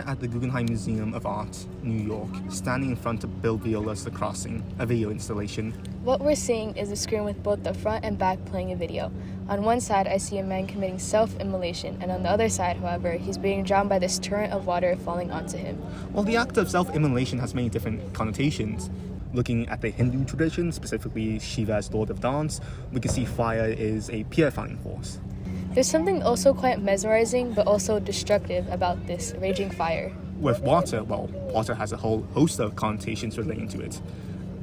here at the Guggenheim Museum of Art, New York, standing in front of Bill Viola's The Crossing, a video installation. What we're seeing is a screen with both the front and back playing a video. On one side, I see a man committing self-immolation, and on the other side, however, he's being drowned by this torrent of water falling onto him. Well, the act of self-immolation has many different connotations. Looking at the Hindu tradition, specifically Shiva as Lord of Dance, we can see fire is a purifying force. There's something also quite mesmerizing but also destructive about this raging fire. With water, well, water has a whole host of connotations relating to it.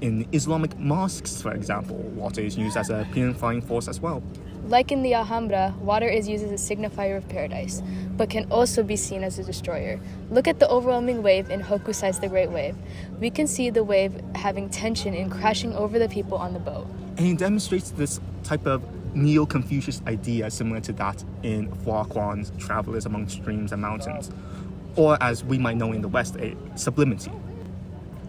In Islamic mosques, for example, water is used as a purifying force as well. Like in the Alhambra, water is used as a signifier of paradise, but can also be seen as a destroyer. Look at the overwhelming wave in Hokusai's The Great Wave. We can see the wave having tension and crashing over the people on the boat. And it demonstrates this type of Neo-Confucius idea similar to that in Huaquan's Travelers Among Streams and Mountains, or as we might know in the West, a sublimity.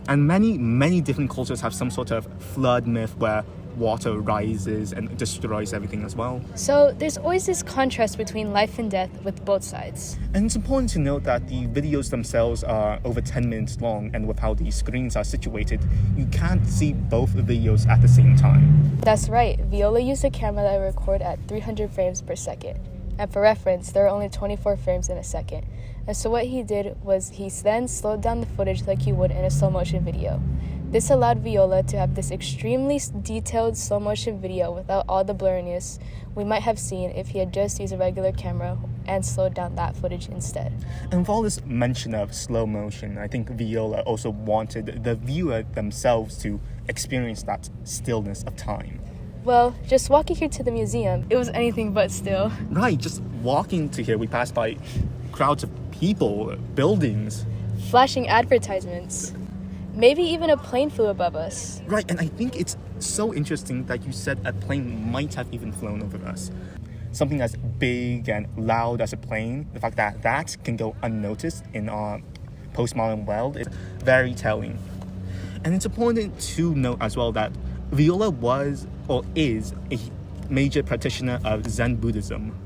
And many different cultures have some sort of flood myth where water rises and destroys everything as well. So there's always this contrast between life and death with both sides. And it's important to note that the videos themselves are over 10 minutes long, and with how the screens are situated, you can't see both videos at the same time. That's right, Viola used a camera that record at 300 frames per second. And for reference, there are only 24 frames in a second. And so what he did was he then slowed down the footage like you would in a slow motion video. This allowed Viola to have this extremely detailed slow motion video without all the blurriness we might have seen if he had just used a regular camera and slowed down that footage instead. And with all this mention of slow motion, I think Viola also wanted the viewer themselves to experience that stillness of time. Well, just walking here to the museum, it was anything but still. Right, just walking to here, we passed by crowds of people, buildings, flashing advertisements. Maybe even a plane flew above us. Right, and I think it's so interesting that you said a plane might have even flown over us. Something as big and loud as a plane, the fact that that can go unnoticed in our postmodern world is very telling. And it's important to note as well that Viola was or is a major practitioner of Zen Buddhism.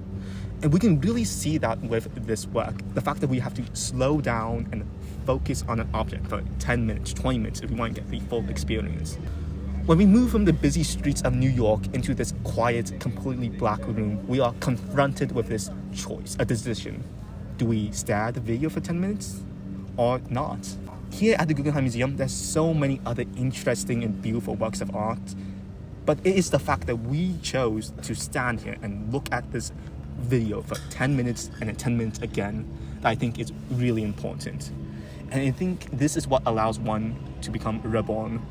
And we can really see that with this work. The fact that we have to slow down and focus on an object for 10 minutes, 20 minutes if we want to get the full experience. When we move from the busy streets of New York into this quiet, completely black room, we are confronted with this choice, a decision. Do we stare at the video for 10 minutes or not? Here at the Guggenheim Museum, there's so many other interesting and beautiful works of art, but it is the fact that we chose to stand here and look at this video for 10 minutes and then 10 minutes again that I think is really important. And I think this is what allows one to become reborn.